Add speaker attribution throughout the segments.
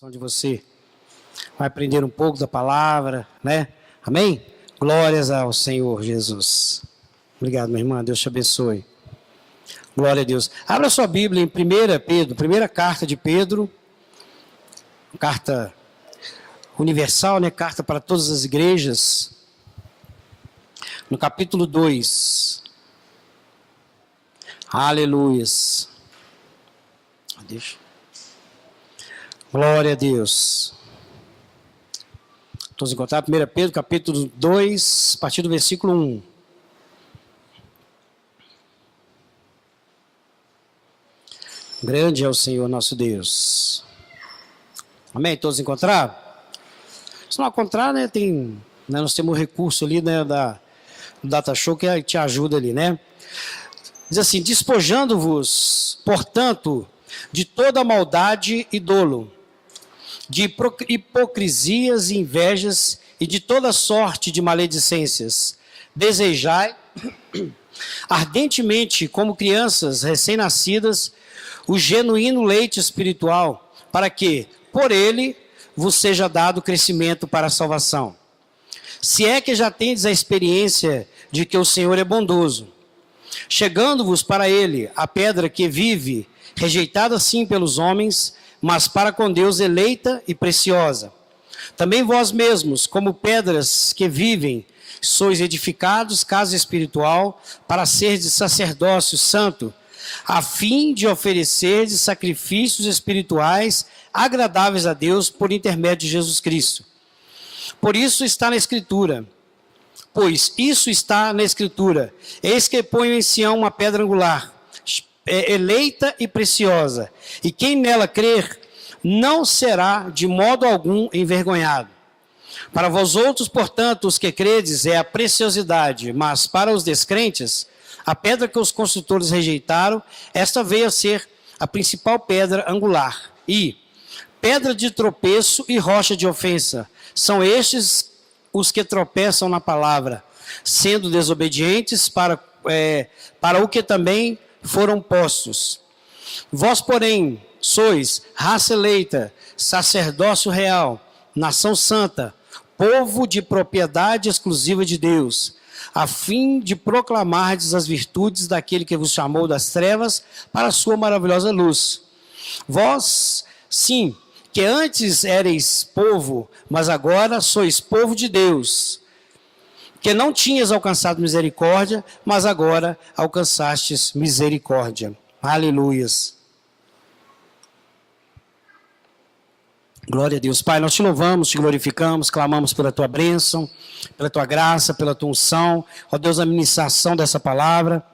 Speaker 1: Onde você vai aprender um pouco da palavra, né? Amém? Glórias ao Senhor Jesus. Obrigado, minha irmã. Deus te abençoe. Glória a Deus. Abra sua Bíblia em 1 Pedro, primeira carta de Pedro, carta universal, né? Carta para todas as igrejas. No capítulo 2. Aleluias. Deixa. Glória a Deus. Todos encontrados? 1 Pedro, capítulo 2, a partir do versículo 1. Grande é o Senhor nosso Deus. Amém? Todos encontraram? Se não encontrar, né, nós temos o recurso ali, né, do Data Show que te ajuda ali, né? Diz assim: despojando-vos, portanto, de toda maldade e dolo, de hipocrisias e invejas e de toda sorte de maledicências. Desejai ardentemente, como crianças recém-nascidas, o genuíno leite espiritual, para que, por ele, vos seja dado crescimento para a salvação. Se é que já tendes a experiência de que o Senhor é bondoso, chegando-vos para ele a pedra que vive, rejeitada sim pelos homens, mas para com Deus eleita e preciosa. Também vós mesmos, como pedras que vivem, sois edificados casa espiritual, para seres sacerdócio santo, a fim de oferecerdes sacrifícios espirituais agradáveis a Deus por intermédio de Jesus Cristo. Por isso está na Escritura. Pois isso está na Escritura. Eis que ponho em Sião uma pedra angular, eleita e preciosa, e quem nela crer não será de modo algum envergonhado. Para vós outros, portanto, os que credes é a preciosidade, mas para os descrentes, a pedra que os construtores rejeitaram, esta veio a ser a principal pedra angular, e pedra de tropeço e rocha de ofensa. São estes os que tropeçam na palavra, sendo desobedientes para o que também foram postos. Vós, porém, sois raça eleita, sacerdócio real, nação santa, povo de propriedade exclusiva de Deus, a fim de proclamardes as virtudes daquele que vos chamou das trevas para a sua maravilhosa luz. Vós, sim, que antes éreis povo, mas agora sois povo de Deus, que não tinhas alcançado misericórdia, mas agora alcançastes misericórdia. Aleluias. Glória a Deus. Pai, nós te louvamos, te glorificamos, clamamos pela tua bênção, pela tua graça, pela tua unção. Ó Deus, a ministração dessa palavra.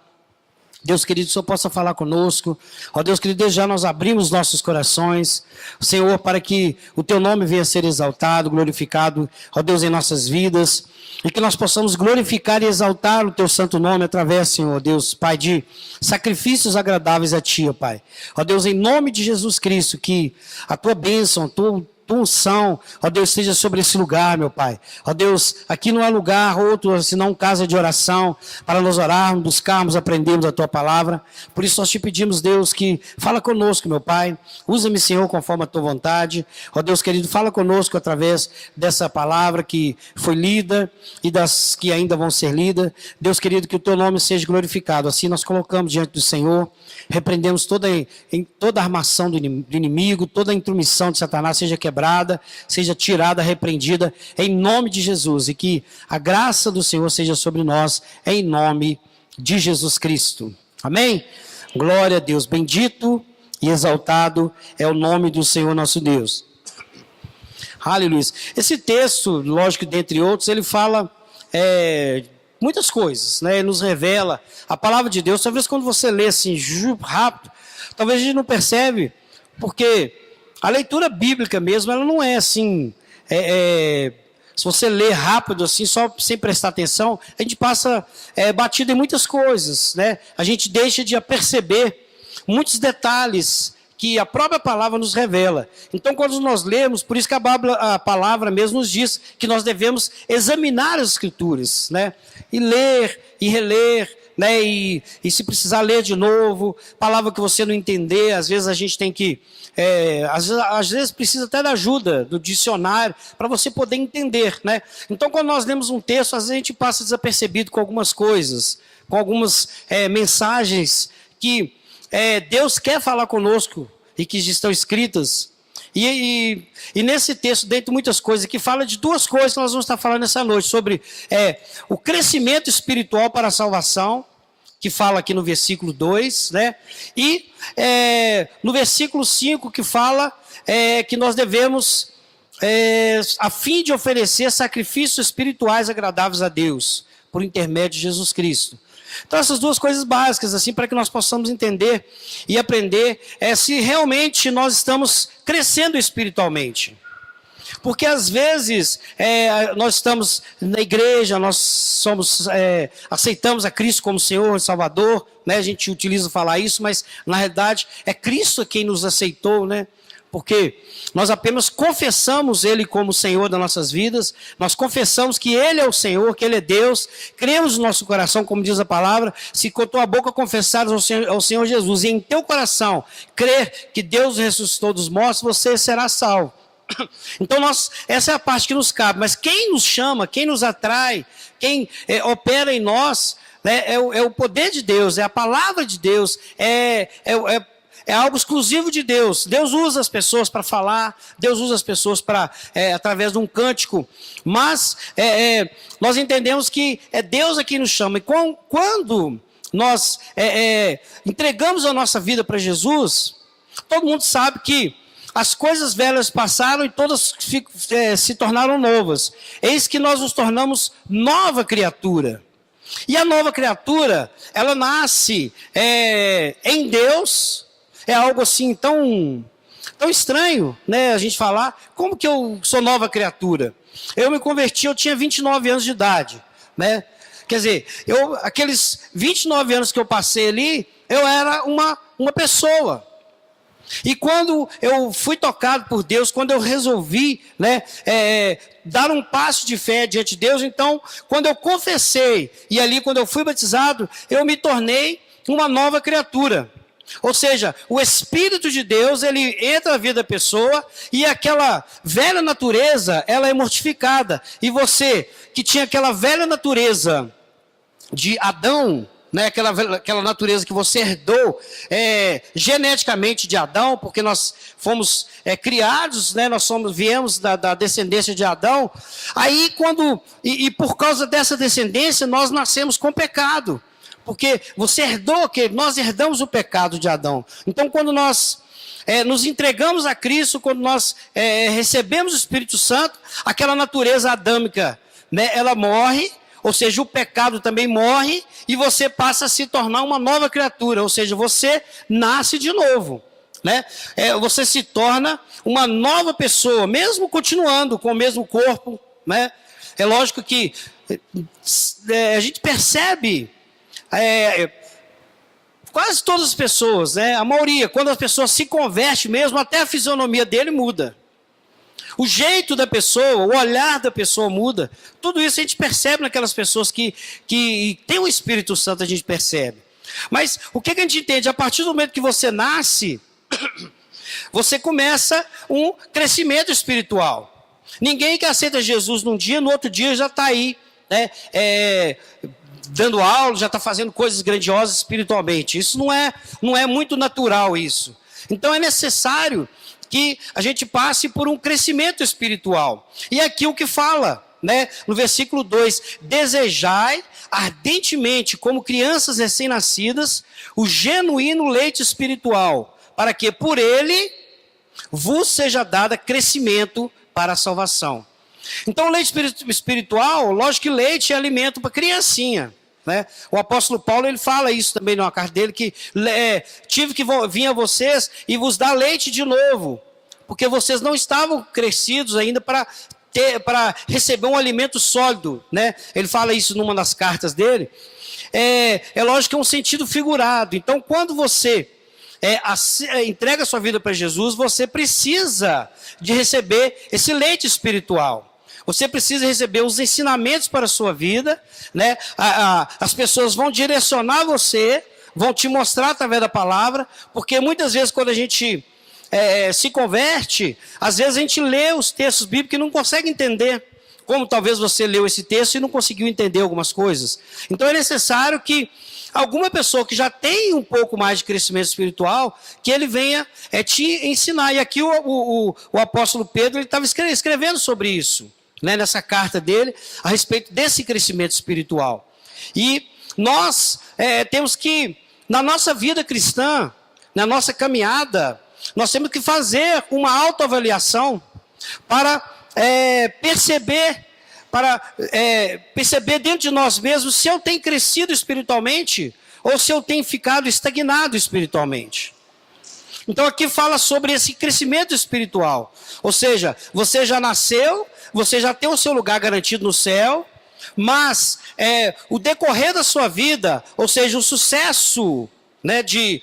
Speaker 1: Deus querido, o Senhor possa falar conosco. Ó Deus querido, desde já nós abrimos nossos corações, Senhor, para que o teu nome venha a ser exaltado, glorificado, ó Deus, em nossas vidas, e que nós possamos glorificar e exaltar o teu santo nome através, Senhor Deus, Pai, de sacrifícios agradáveis a ti, ó Pai. Ó Deus, em nome de Jesus Cristo, que a tua bênção, a tua unção, ó Deus, esteja sobre esse lugar, meu Pai. Ó Deus, aqui não há lugar outro senão casa de oração, para nós orarmos, buscarmos, aprendermos a tua palavra. Por isso nós te pedimos, Deus, que fala conosco, meu Pai. Usa-me, Senhor, conforme a tua vontade. Ó Deus querido, fala conosco através dessa palavra que foi lida e das que ainda vão ser lidas. Deus querido, que o teu nome seja glorificado. Assim nós colocamos diante do Senhor, repreendemos toda a armação do inimigo, toda a intromissão de Satanás seja quebrada, seja tirada, repreendida, em nome de Jesus, e que a graça do Senhor seja sobre nós, em nome de Jesus Cristo. Amém? Glória a Deus. Bendito e exaltado é o nome do Senhor nosso Deus. Aleluia. Esse texto, lógico, dentre outros, ele fala muitas coisas, né? Ele nos revela a palavra de Deus. Talvez quando você lê assim, rápido, talvez a gente não percebe, porque a leitura bíblica mesmo, ela não é assim, se você lê rápido assim, só sem prestar atenção, a gente passa batido em muitas coisas, né? A gente deixa de perceber muitos detalhes que a própria palavra nos revela. Então, quando nós lemos, por isso que a palavra mesmo nos diz que nós devemos examinar as Escrituras, né? E ler, e reler, né? E se precisar ler de novo, palavra que você não entender, às vezes a gente tem que, às vezes precisa até da ajuda do dicionário para você poder entender, né? Então, quando nós lemos um texto, às vezes a gente passa desapercebido com algumas coisas, com algumas mensagens que Deus quer falar conosco e que estão escritas. E nesse texto, dentre muitas coisas, que fala de duas coisas que nós vamos estar falando nessa noite, sobre o crescimento espiritual para a salvação, que fala aqui no versículo 2, né? E no versículo 5, que fala que nós devemos, a fim de oferecer sacrifícios espirituais agradáveis a Deus, por intermédio de Jesus Cristo. Então, essas duas coisas básicas, assim, para que nós possamos entender e aprender se realmente nós estamos crescendo espiritualmente. Porque, às vezes, nós estamos na igreja, nós aceitamos a Cristo como Senhor e Salvador, né? A gente utiliza falar isso, mas, na realidade, é Cristo quem nos aceitou, né? Porque nós apenas confessamos Ele como Senhor das nossas vidas, nós confessamos que Ele é o Senhor, que Ele é Deus, cremos no nosso coração, como diz a palavra, se com a tua boca confessares ao Senhor Jesus, e em teu coração crer que Deus ressuscitou dos mortos, você será salvo. Então, essa é a parte que nos cabe, mas quem nos chama, quem nos atrai, quem opera em nós, né, é o poder de Deus, é a palavra de Deus, é algo exclusivo de Deus. Deus usa as pessoas para falar, Deus usa as pessoas através de um cântico, mas nós entendemos que é Deus aqui nos chama. E quando nós entregamos a nossa vida para Jesus, todo mundo sabe que as coisas velhas passaram e todas se tornaram novas. Eis que nós nos tornamos nova criatura. E a nova criatura, ela nasce em Deus. É algo assim tão estranho, né, a gente falar, como que eu sou nova criatura? Eu me converti, eu tinha 29 anos de idade, né? Quer dizer, aqueles 29 anos que eu passei ali, eu era uma pessoa. E quando eu fui tocado por Deus, quando eu resolvi, né, dar um passo de fé diante de Deus, então, quando eu confessei, e ali quando eu fui batizado, eu me tornei uma nova criatura. Ou seja, o Espírito de Deus, ele entra na vida da pessoa e aquela velha natureza, ela é mortificada. E você, que tinha aquela velha natureza de Adão, né, aquela natureza que você herdou geneticamente de Adão, porque nós fomos criados, né, viemos da descendência de Adão. Aí e por causa dessa descendência, nós nascemos com pecado. Porque nós herdamos o pecado de Adão. Então, quando nós nos entregamos a Cristo, quando nós recebemos o Espírito Santo, aquela natureza adâmica, né, ela morre, ou seja, o pecado também morre, e você passa a se tornar uma nova criatura, ou seja, você nasce de novo. Né? Você se torna uma nova pessoa, mesmo continuando com o mesmo corpo. Né? É lógico que a gente percebe... quase todas as pessoas, né, a maioria, quando a pessoa se converte mesmo, até a fisionomia dele muda. O jeito da pessoa, o olhar da pessoa muda. Tudo isso a gente percebe naquelas pessoas que têm o Espírito Santo, a gente percebe. Mas o que a gente entende? A partir do momento que você nasce, você começa um crescimento espiritual. Ninguém que aceita Jesus num dia, no outro dia já está aí, né, dando aula, já está fazendo coisas grandiosas espiritualmente. Isso não é muito natural isso. Então é necessário que a gente passe por um crescimento espiritual. E aqui o que fala, né, no versículo 2, desejai ardentemente, como crianças recém-nascidas, o genuíno leite espiritual, para que por ele vos seja dado crescimento para a salvação. Então, o leite espiritual, lógico que leite é alimento para criancinha. Né? O apóstolo Paulo, ele fala isso também numa carta dele, que tive que vir a vocês e vos dar leite de novo, porque vocês não estavam crescidos ainda para receber um alimento sólido. Né? Ele fala isso numa das cartas dele. É lógico que é um sentido figurado. Então, quando você entrega a sua vida para Jesus, você precisa de receber esse leite espiritual. Você precisa receber os ensinamentos para a sua vida, né? As pessoas vão direcionar você, vão te mostrar através da palavra, porque muitas vezes quando a gente se converte, às vezes a gente lê os textos bíblicos e não consegue entender, como talvez você leu esse texto e não conseguiu entender algumas coisas. Então é necessário que alguma pessoa que já tem um pouco mais de crescimento espiritual, que ele venha te ensinar. E aqui o apóstolo Pedro estava escrevendo sobre isso, né, nessa carta dele, a respeito desse crescimento espiritual. E nós temos que, na nossa vida cristã, na nossa caminhada, nós temos que fazer uma autoavaliação para perceber dentro de nós mesmos se eu tenho crescido espiritualmente ou se eu tenho ficado estagnado espiritualmente. Então aqui fala sobre esse crescimento espiritual, ou seja, você já nasceu, você já tem o seu lugar garantido no céu, mas o decorrer da sua vida, ou seja, o sucesso, né, de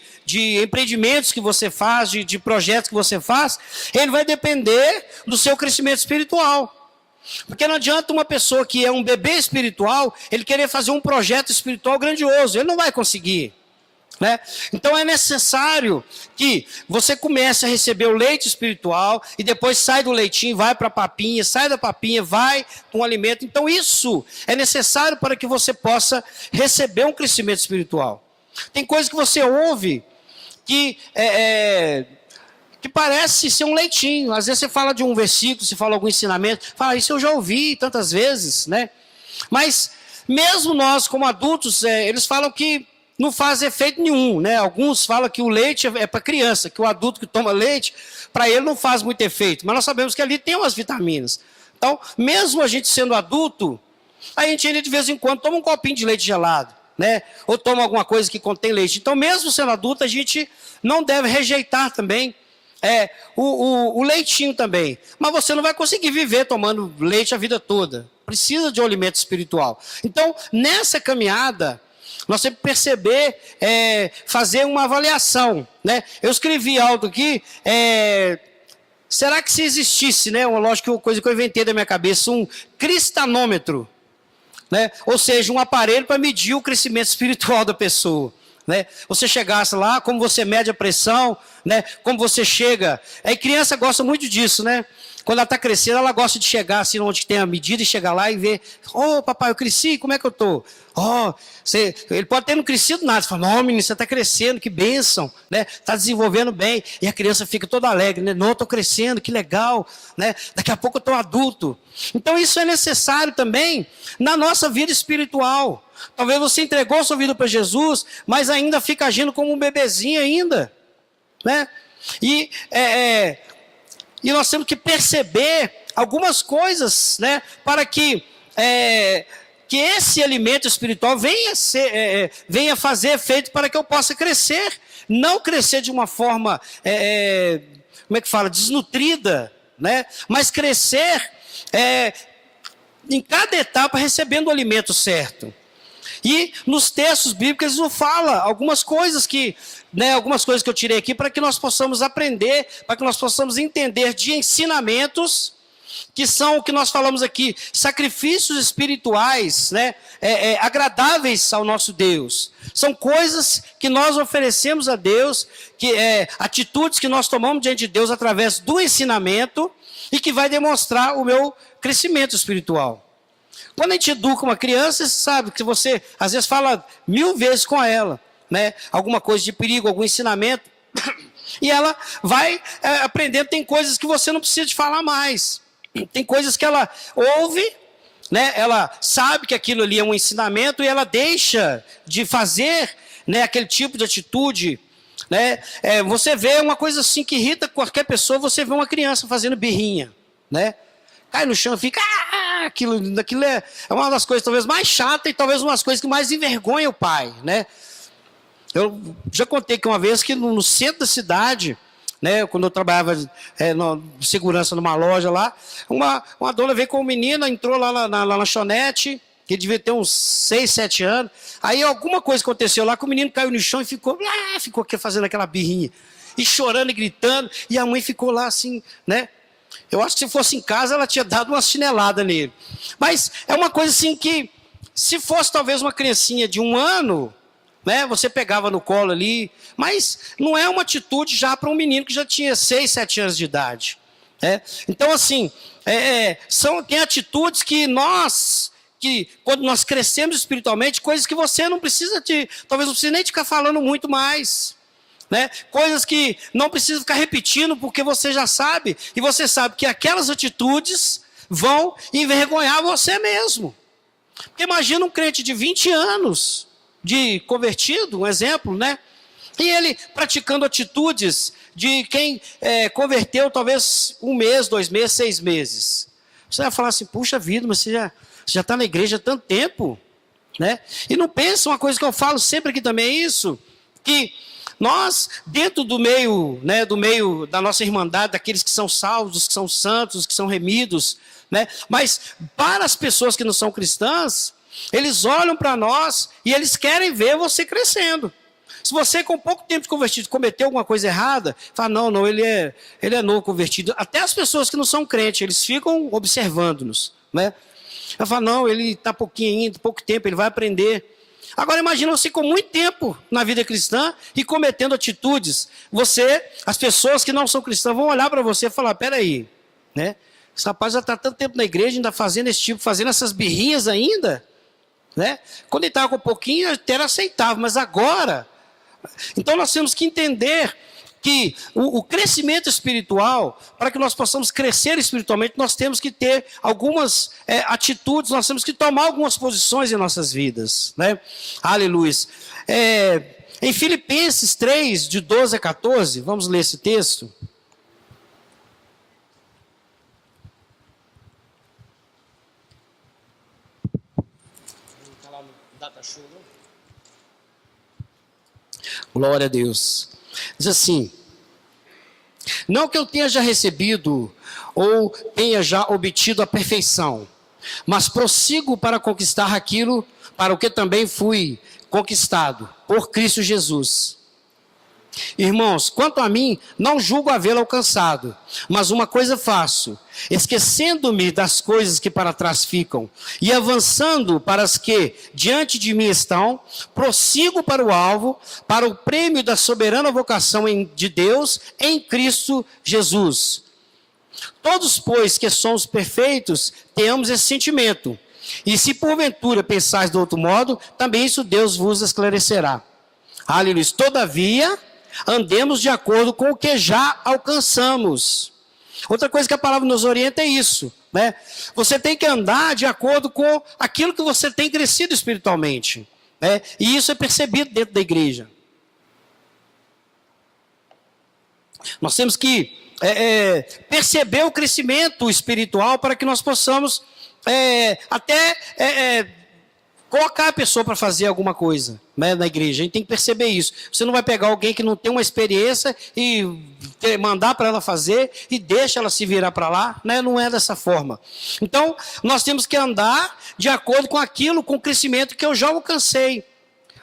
Speaker 1: empreendimentos que você faz, de projetos que você faz, ele vai depender do seu crescimento espiritual. Porque não adianta uma pessoa que é um bebê espiritual, ele querer fazer um projeto espiritual grandioso, ele não vai conseguir, né? Então é necessário que você comece a receber o leite espiritual, e depois sai do leitinho, vai para a papinha, sai da papinha, vai para um alimento. Então isso é necessário para que você possa receber um crescimento espiritual. Tem coisas que você ouve que parece ser um leitinho. Às vezes você fala de um versículo, você fala algum ensinamento, fala, isso eu já ouvi tantas vezes, né? Mas mesmo nós como adultos, eles falam que não faz efeito nenhum, né? Alguns falam que o leite é para criança, que o adulto que toma leite, para ele não faz muito efeito. Mas nós sabemos que ali tem umas vitaminas. Então, mesmo a gente sendo adulto, a gente de vez em quando toma um copinho de leite gelado, né? Ou toma alguma coisa que contém leite. Então, mesmo sendo adulto, a gente não deve rejeitar também o leitinho também. Mas você não vai conseguir viver tomando leite a vida toda. Precisa de um alimento espiritual. Então, nessa caminhada, nós temos que perceber, fazer uma avaliação, né? Eu escrevi algo aqui, será que se existisse, né, lógico, coisa que eu inventei da minha cabeça, um cristanômetro, né? Ou seja, um aparelho para medir o crescimento espiritual da pessoa, né? Você chegasse lá, como você mede a pressão, né? Como você chega. Aí criança gosta muito disso, né? Quando ela está crescendo, ela gosta de chegar assim onde tem a medida e chegar lá e ver, papai, eu cresci, como é que eu estou? Ele pode ter não crescido nada, você fala, não, menino, você está crescendo, que bênção, né? Está desenvolvendo bem, e a criança fica toda alegre, né? Não, estou crescendo, que legal, né? Daqui a pouco eu estou adulto. Então isso é necessário também na nossa vida espiritual. Talvez você entregou sua vida para Jesus, mas ainda fica agindo como um bebezinho ainda, né? E nós temos que perceber algumas coisas, né, para que esse alimento espiritual venha fazer efeito para que eu possa crescer, não crescer de uma forma, como é que fala, desnutrida, né, mas crescer em cada etapa recebendo o alimento certo. E nos textos bíblicos eles não fala algumas coisas que eu tirei aqui para que nós possamos aprender, para que nós possamos entender de ensinamentos que são o que nós falamos aqui, sacrifícios espirituais, né, agradáveis ao nosso Deus. São coisas que nós oferecemos a Deus, atitudes que nós tomamos diante de Deus através do ensinamento e que vai demonstrar o meu crescimento espiritual. Quando a gente educa uma criança, você sabe que você, às vezes, fala 1000 vezes com ela, né? Alguma coisa de perigo, algum ensinamento, e ela vai aprendendo. Tem coisas que você não precisa de falar mais. Tem coisas que ela ouve, né? Ela sabe que aquilo ali é um ensinamento e ela deixa de fazer, né, aquele tipo de atitude, né? Você vê uma coisa assim que irrita qualquer pessoa, você vê uma criança fazendo birrinha, né? Cai no chão e fica, aquilo é uma das coisas talvez mais chatas e talvez uma das coisas que mais envergonha o pai, né? Eu já contei que uma vez que no centro da cidade, né, quando eu trabalhava de segurança numa loja lá, uma dona veio com uma menina, entrou lá na lanchonete, que devia ter uns 6, 7 anos, aí alguma coisa aconteceu lá, que o menino caiu no chão e ficou aqui fazendo aquela birrinha, e chorando e gritando, e a mãe ficou lá assim, né? Eu acho que se fosse em casa, ela tinha dado uma chinelada nele. Mas é uma coisa assim que, se fosse talvez uma criancinha de 1 ano, né, você pegava no colo ali, mas não é uma atitude já para um menino que já tinha 6, 7 anos de idade. Né? Então, assim, tem atitudes que quando nós crescemos espiritualmente, coisas que você não precisa talvez não precise nem ficar falando muito mais. Né? Coisas que não precisa ficar repetindo, porque você já sabe, e você sabe que aquelas atitudes vão envergonhar você mesmo. Porque imagina um crente de 20 anos de convertido, um exemplo, né? E ele praticando atitudes de quem converteu talvez 1 mês, 2 meses, 6 meses. Você vai falar assim, puxa vida, mas você já está na igreja há tanto tempo, né? E não pensa, uma coisa que eu falo sempre aqui também é isso, que nós, dentro do meio, né, do meio da nossa irmandade, daqueles que são salvos, que são santos, que são remidos, né? Mas para as pessoas que não são cristãs, eles olham para nós e eles querem ver você crescendo. Se você com pouco tempo de convertido cometeu alguma coisa errada, fala, não, ele é novo convertido. Até as pessoas que não são crentes, eles ficam observando-nos, né? Ela fala, não, ele está pouquinho ainda, pouco tempo, ele vai aprender. Agora imagina você com muito tempo na vida cristã e cometendo atitudes. As pessoas que não são cristãs vão olhar para você e falar, peraí, né? Esse rapaz já está tanto tempo na igreja, ainda fazendo esse tipo, fazendo essas birrinhas ainda, né? Quando ele estava com um pouquinho, até era aceitável, mas agora... Então nós temos que entender que o crescimento espiritual, para que nós possamos crescer espiritualmente, nós temos que ter algumas atitudes, nós temos que tomar algumas posições em nossas vidas, né? Aleluia. Em Filipenses 3, de 12 a 14, vamos ler esse texto. Glória a Deus. Diz assim, não que eu tenha já recebido ou tenha já obtido a perfeição, mas prossigo para conquistar aquilo para o que também fui conquistado, por Cristo Jesus. Irmãos, quanto a mim, não julgo havê-lo alcançado, mas uma coisa faço, esquecendo-me das coisas que para trás ficam, e avançando para as que diante de mim estão, prossigo para o alvo, para o prêmio da soberana vocação de Deus em Cristo Jesus. Todos, pois, que somos perfeitos, tenhamos esse sentimento, e se porventura pensais de outro modo, também isso Deus vos esclarecerá. Aleluia. Todavia, andemos de acordo com o que já alcançamos. Outra coisa que a palavra nos orienta é isso, né? Você tem que andar de acordo com aquilo que você tem crescido espiritualmente, né? E isso é percebido dentro da igreja. Nós temos que perceber o crescimento espiritual para que nós possamos colocar a pessoa para fazer alguma coisa, né, na igreja. A gente tem que perceber isso. Você não vai pegar alguém que não tem uma experiência e mandar para ela fazer e deixa ela se virar para lá, né? Não é dessa forma. Então, nós temos que andar de acordo com aquilo, com o crescimento que eu já alcancei.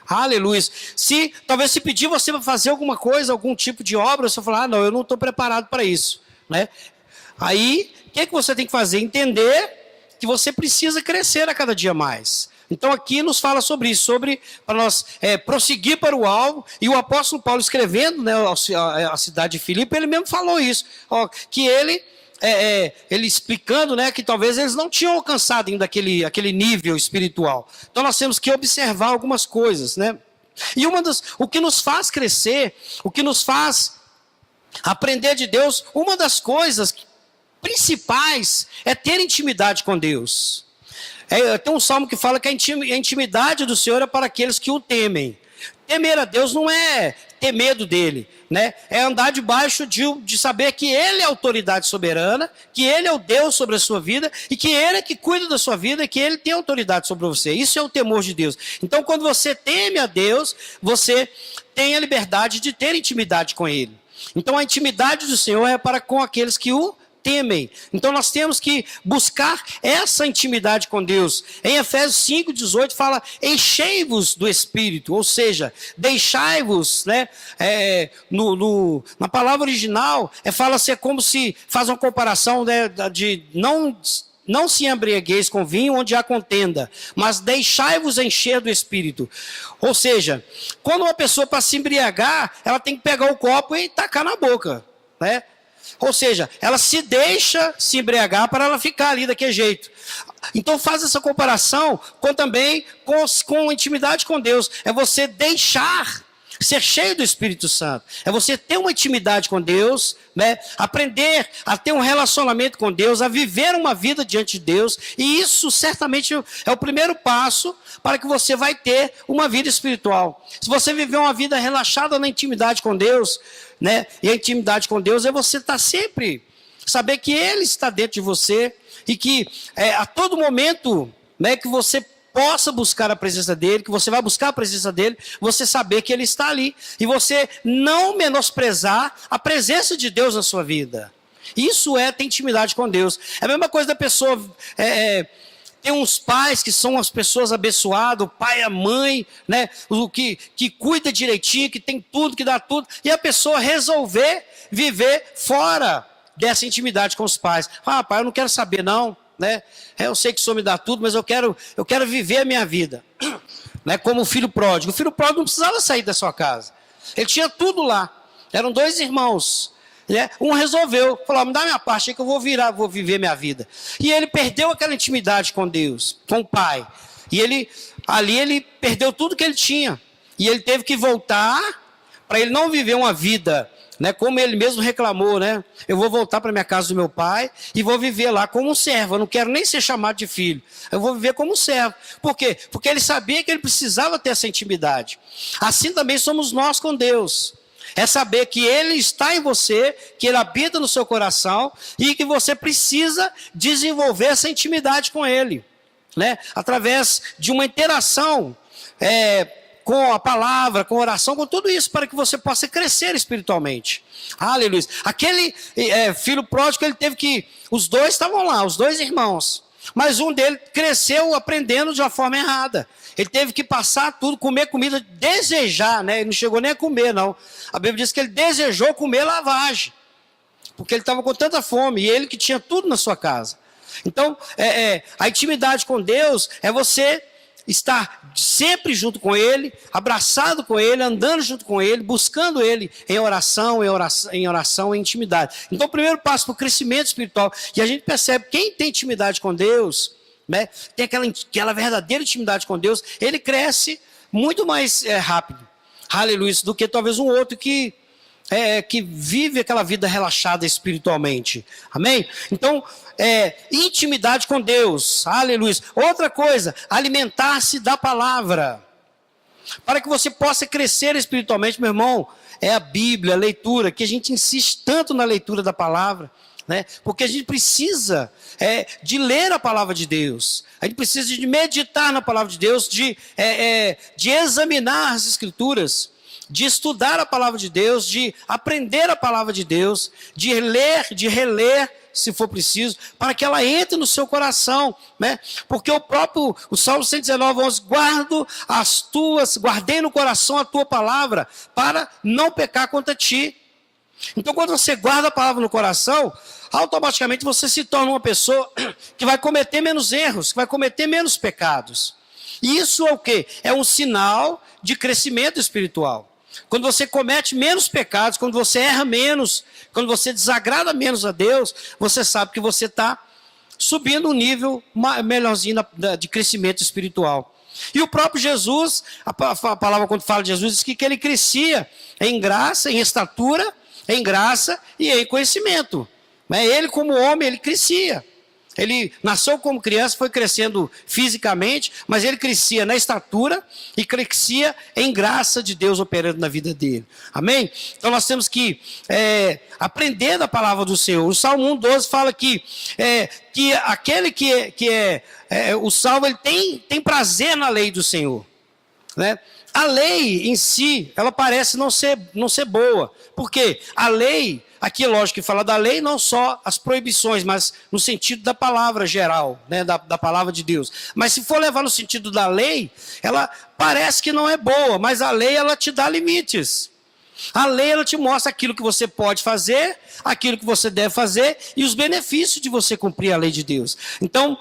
Speaker 1: Aleluia. Talvez se pedir você para fazer alguma coisa, algum tipo de obra, você falar, não, eu não estou preparado para isso, né? Aí, o que você tem que fazer? Entender que você precisa crescer a cada dia mais. Então aqui nos fala sobre isso, para nós prosseguir para o alvo, e o apóstolo Paulo escrevendo, né, a cidade de Filipe, ele mesmo falou isso, que ele explicando, né, que talvez eles não tinham alcançado ainda aquele nível espiritual. Então nós temos que observar algumas coisas, né? E o que nos faz crescer, o que nos faz aprender de Deus, uma das coisas principais é ter intimidade com Deus. Tem um salmo que fala que a intimidade do Senhor é para aqueles que o temem. Temer a Deus não é ter medo dele, né? É andar debaixo de saber que ele é a autoridade soberana, que ele é o Deus sobre a sua vida, e que ele é que cuida da sua vida, e que ele tem autoridade sobre você. Isso é o temor de Deus. Então, quando você teme a Deus, você tem a liberdade de ter intimidade com ele. Então, a intimidade do Senhor é para com aqueles que o temem. Então nós temos que buscar essa intimidade com Deus. Em Efésios 5:18 fala, enchei-vos do Espírito, ou seja, deixai-vos, né? Na palavra original, fala-se, é como se faz uma comparação, né, de não se embriagueis com vinho onde há contenda, mas deixai-vos encher do Espírito. Ou seja, quando uma pessoa, para se embriagar, ela tem que pegar o copo e tacar na boca, né? Ou seja, ela se deixa se embriagar para ela ficar ali daquele jeito. Então faz essa comparação também com intimidade com Deus. É você deixar ser cheio do Espírito Santo. É você ter uma intimidade com Deus, né? Aprender a ter um relacionamento com Deus, a viver uma vida diante de Deus. E isso certamente é o primeiro passo para que você vai ter uma vida espiritual. Se você viver uma vida relaxada na intimidade com Deus, né? E a intimidade com Deus é você estar sempre, saber que Ele está dentro de você e que a todo momento, né, que você possa buscar a presença dele, que você vai buscar a presença dele, você saber que ele está ali. E você não menosprezar a presença de Deus na sua vida. Isso é ter intimidade com Deus. É a mesma coisa da pessoa ter uns pais que são as pessoas abençoadas, o pai e a mãe, né, que cuida direitinho, que tem tudo, que dá tudo, e a pessoa resolver viver fora dessa intimidade com os pais. Ah, pai, eu não quero saber não, né? Eu sei que o Senhor me dá tudo, mas eu quero viver a minha vida, né? Como o filho pródigo. O filho pródigo não precisava sair da sua casa. Ele tinha tudo lá. Eram 2 irmãos, né? Um resolveu, falou, me dá minha parte aí que eu vou viver minha vida. E ele perdeu aquela intimidade com Deus, com o pai. E ele perdeu tudo que ele tinha. E ele teve que voltar para ele não viver uma vida, né, como ele mesmo reclamou, né? Eu vou voltar para minha casa do meu pai e vou viver lá como um servo. Eu não quero nem ser chamado de filho. Eu vou viver como um servo. Por quê? Porque ele sabia que ele precisava ter essa intimidade. Assim também somos nós com Deus. É saber que Ele está em você, que Ele habita no seu coração e que você precisa desenvolver essa intimidade com Ele, né? Através de uma interação com a palavra, com a oração, com tudo isso, para que você possa crescer espiritualmente. Aleluia. Aquele filho pródigo, ele teve que... Os 2 estavam lá, os 2 irmãos. Mas um deles cresceu aprendendo de uma forma errada. Ele teve que passar tudo, comer comida, desejar, né? Ele não chegou nem a comer, não. A Bíblia diz que ele desejou comer lavagem. Porque ele estava com tanta fome, e ele que tinha tudo na sua casa. Então, a intimidade com Deus é você estar sempre junto com Ele, abraçado com Ele, andando junto com Ele, buscando Ele em oração, em intimidade. Então, o primeiro passo para o crescimento espiritual, e a gente percebe, quem tem intimidade com Deus, né, tem aquela verdadeira intimidade com Deus, ele cresce muito mais rápido, aleluia, do que talvez um outro que vive aquela vida relaxada espiritualmente, amém? Então, intimidade com Deus, aleluia. Outra coisa, alimentar-se da palavra, para que você possa crescer espiritualmente, meu irmão, é a Bíblia, a leitura, que a gente insiste tanto na leitura da palavra, né? Porque a gente precisa de ler a palavra de Deus, a gente precisa de meditar na palavra de Deus, de examinar as Escrituras, de estudar a palavra de Deus, de aprender a palavra de Deus, de ler, de reler, se for preciso, para que ela entre no seu coração, né? Porque o Salmo 119:11, guardei no coração a tua palavra, para não pecar contra ti. Então, quando você guarda a palavra no coração, automaticamente você se torna uma pessoa que vai cometer menos erros, que vai cometer menos pecados. E isso é o quê? É um sinal de crescimento espiritual. Quando você comete menos pecados, quando você erra menos, quando você desagrada menos a Deus, você sabe que você está subindo um nível melhorzinho de crescimento espiritual. E o próprio Jesus, a palavra quando fala de Jesus, diz que ele crescia em graça, em estatura, em graça e em conhecimento. Ele como homem, ele crescia. Ele nasceu como criança, foi crescendo fisicamente, mas ele crescia na estatura e crescia em graça de Deus operando na vida dele. Amém? Então nós temos que aprender da palavra do Senhor. O Salmo 1:12 fala que aquele que é o salvo, ele tem prazer na lei do Senhor, né? A lei em si, ela parece não ser boa. Por quê? A lei, aqui, lógico, que fala da lei, não só as proibições, mas no sentido da palavra geral, né, da palavra de Deus. Mas se for levar no sentido da lei, ela parece que não é boa, mas a lei, ela te dá limites. A lei, ela te mostra aquilo que você pode fazer, aquilo que você deve fazer e os benefícios de você cumprir a lei de Deus. Então,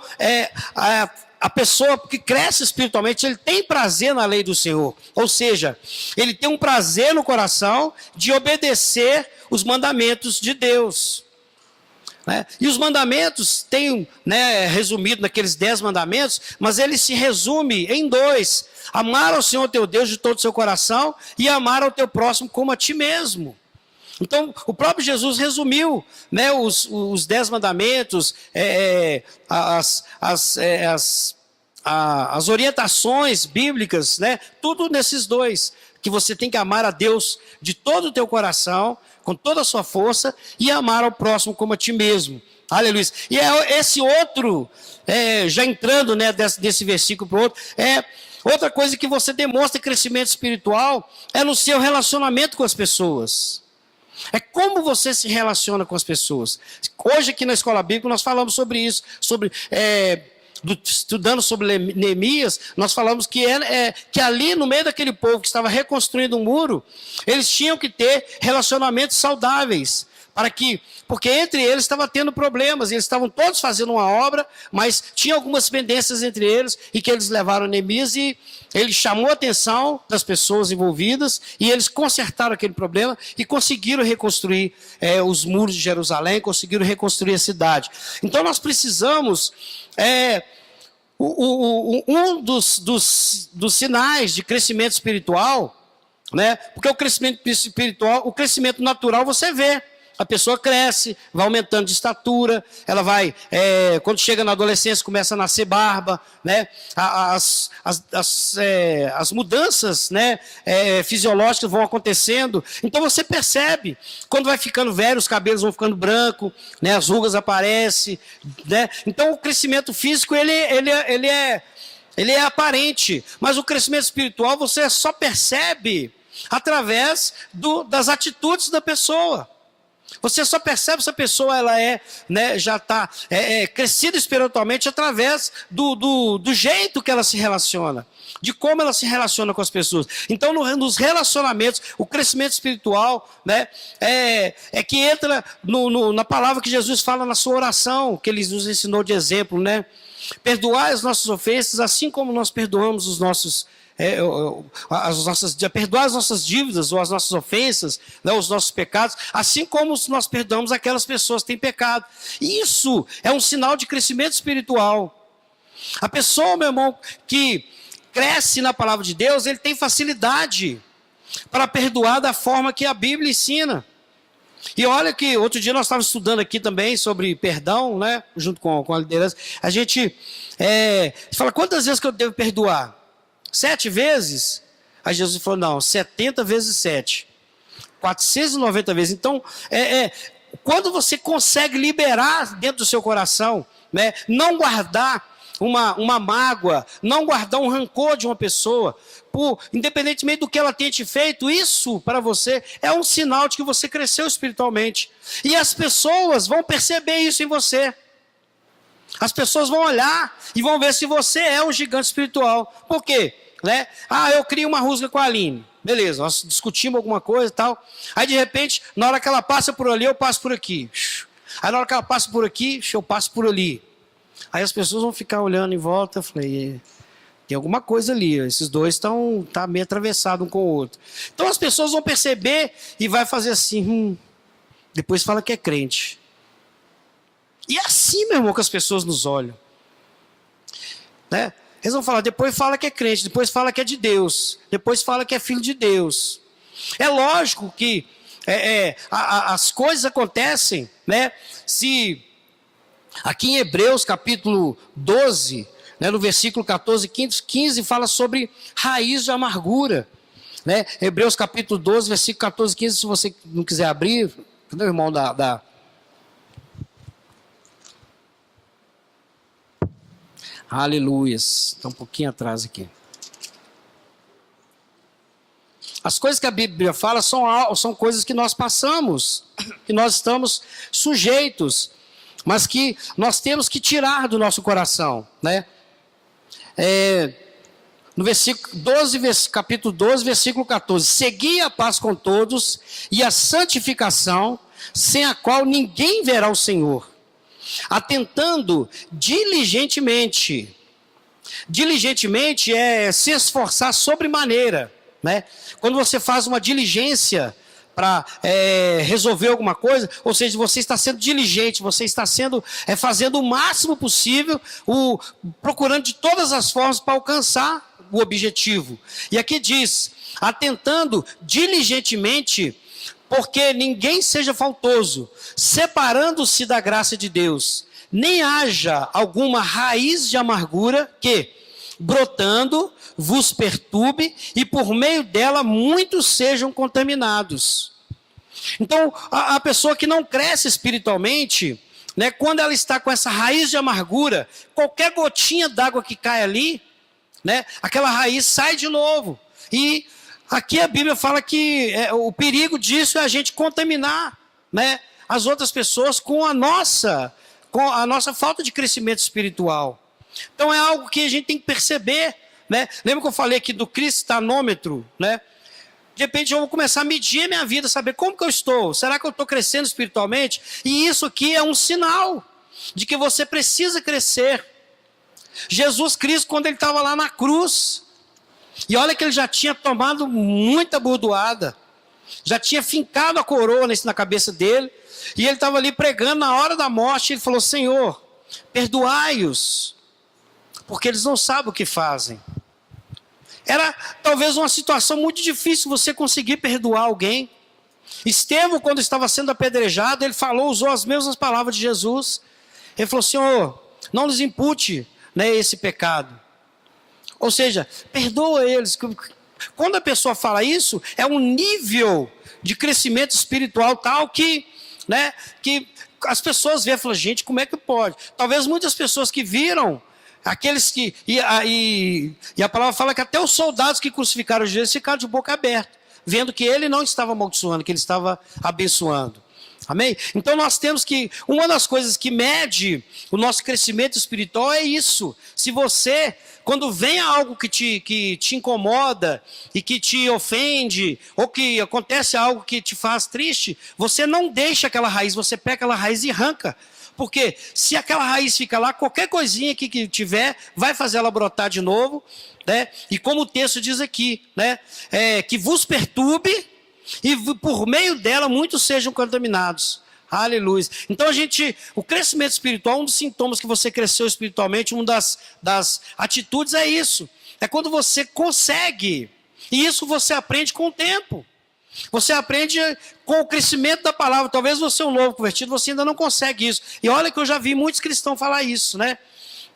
Speaker 1: a pessoa que cresce espiritualmente, ele tem prazer na lei do Senhor. Ou seja, ele tem um prazer no coração de obedecer os mandamentos de Deus. Né? E os mandamentos têm, né, resumido naqueles 10 mandamentos, mas ele se resume em 2. Amar ao Senhor teu Deus de todo o seu coração e amar ao teu próximo como a ti mesmo. Então, o próprio Jesus resumiu, né, os 10 mandamentos, as orientações bíblicas, né, tudo nesses 2. Que você tem que amar a Deus de todo o teu coração, com toda a sua força, e amar ao próximo como a ti mesmo. Aleluia. E esse outro, já entrando, né, desse versículo para o outro, outra coisa que você demonstra crescimento espiritual é no seu relacionamento com as pessoas. É como você se relaciona com as pessoas. Hoje aqui na Escola Bíblica nós falamos sobre isso, estudando sobre Neemias, nós falamos que ali no meio daquele povo que estava reconstruindo um muro, eles tinham que ter relacionamentos saudáveis, porque entre eles estava tendo problemas, eles estavam todos fazendo uma obra, mas tinha algumas pendências entre eles, e que eles levaram a Neemias, e ele chamou a atenção das pessoas envolvidas, e eles consertaram aquele problema, e conseguiram reconstruir os muros de Jerusalém, conseguiram reconstruir a cidade. Então nós precisamos... um dos sinais de crescimento espiritual, né? Porque o crescimento espiritual, o crescimento natural você vê. A pessoa cresce, vai aumentando de estatura, ela vai, quando chega na adolescência, começa a nascer barba, né? As mudanças, né, fisiológicas vão acontecendo. Então você percebe, quando vai ficando velho, os cabelos vão ficando brancos, né, as rugas aparecem, né? Então o crescimento físico, ele é aparente, mas o crescimento espiritual você só percebe através das atitudes da pessoa. Você só percebe se a pessoa já está crescida espiritualmente através do jeito que ela se relaciona, de como ela se relaciona com as pessoas. Então, nos relacionamentos, o crescimento espiritual, né, que entra na palavra que Jesus fala na sua oração, que ele nos ensinou de exemplo, né? Perdoai as nossas ofensas, assim como nós perdoamos os nossos... perdoar as nossas dívidas ou as nossas ofensas, né, os nossos pecados, assim como nós perdoamos aquelas pessoas que têm pecado. Isso é um sinal de crescimento espiritual. A pessoa, meu irmão, que cresce na palavra de Deus, ele tem facilidade para perdoar da forma que a Bíblia ensina. E olha que outro dia nós estávamos estudando aqui também sobre perdão, né, junto com a liderança. A gente fala, quantas vezes que eu devo perdoar? 7 vezes? Aí Jesus falou, não, 70 vezes 7. 490 vezes. Então, quando você consegue liberar dentro do seu coração, né, não guardar uma mágoa, não guardar um rancor de uma pessoa, independentemente do que ela tenha te feito, isso para você é um sinal de que você cresceu espiritualmente. E as pessoas vão perceber isso em você. As pessoas vão olhar e vão ver se você é um gigante espiritual. Por quê? Né? Eu crio uma rusga com a Aline. Beleza, nós discutimos alguma coisa e tal. Aí, de repente, na hora que ela passa por ali, eu passo por aqui. Aí, na hora que ela passa por aqui, eu passo por ali. Aí as pessoas vão ficar olhando em volta. Eu falei, tem alguma coisa ali. Esses dois estão meio atravessados um com o outro. Então, as pessoas vão perceber e vai fazer assim. Depois fala que é crente. E é assim, meu irmão, que as pessoas nos olham. Né? Eles vão falar, depois fala que é crente, depois fala que é de Deus, depois fala que é filho de Deus. É lógico que as coisas acontecem, né? Se aqui em Hebreus capítulo 12, né, no versículo 14 e 15, fala sobre raiz de amargura. Né? Hebreus capítulo 12, versículo 14 e 15, se você não quiser abrir, cadê o irmão da Aleluias. Está um pouquinho atrás aqui. As coisas que a Bíblia fala são coisas que nós passamos, que nós estamos sujeitos, mas que nós temos que tirar do nosso coração, né? No capítulo 12, versículo 14. Segui a paz com todos e a santificação, sem a qual ninguém verá o Senhor, atentando diligentemente. Diligente é se esforçar sobremaneira, né? Quando você faz uma diligência para resolver alguma coisa, ou seja, você está sendo diligente, você está fazendo o máximo possível, procurando de todas as formas para alcançar o objetivo. E aqui diz, atentando diligentemente, porque ninguém seja faltoso, separando-se da graça de Deus, nem haja alguma raiz de amargura que, brotando, vos perturbe e por meio dela muitos sejam contaminados. Então, a pessoa que não cresce espiritualmente, né, quando ela está com essa raiz de amargura, qualquer gotinha d'água que cai ali, né, aquela raiz sai de novo. E aqui a Bíblia fala que o perigo disso é a gente contaminar, né, as outras pessoas com a nossa falta de crescimento espiritual. Então é algo que a gente tem que perceber, né? Lembra que eu falei aqui do cristanômetro, né? De repente eu vou começar a medir a minha vida, saber como que eu estou, será que eu estou crescendo espiritualmente? E isso aqui é um sinal de que você precisa crescer. Jesus Cristo, quando ele estava lá na cruz, e olha que ele já tinha tomado muita bordoada, já tinha fincado a coroa na cabeça dele, e ele estava ali pregando na hora da morte, ele falou, Senhor, perdoai-os, porque eles não sabem o que fazem. Era talvez uma situação muito difícil você conseguir perdoar alguém. Estevão, quando estava sendo apedrejado, ele usou as mesmas palavras de Jesus. Ele falou, Senhor, não lhes impute, né, esse pecado. Ou seja, perdoa eles. Quando a pessoa fala isso, é um nível de crescimento espiritual tal que, né, que as pessoas veem e falam, gente, como é que pode? Talvez muitas pessoas que viram, aqueles que... E a palavra fala que até os soldados que crucificaram Jesus ficaram de boca aberta, vendo que ele não estava amaldiçoando, que ele estava abençoando. Amém? Então nós temos que... Uma das coisas que mede o nosso crescimento espiritual é isso. Se você... Quando vem algo que te incomoda e que te ofende, ou que acontece algo que te faz triste, você não deixa aquela raiz, você pega aquela raiz e arranca. Porque se aquela raiz fica lá, qualquer coisinha que tiver, vai fazer ela brotar de novo, né? E como o texto diz aqui, né? Que vos perturbe e por meio dela muitos sejam contaminados. Aleluia. Então o crescimento espiritual, um dos sintomas que você cresceu espiritualmente, uma das atitudes é isso. É quando você consegue, e isso você aprende com o tempo. Você aprende com o crescimento da palavra. Talvez você é um novo convertido, você ainda não consegue isso. E olha que eu já vi muitos cristãos falar isso, né?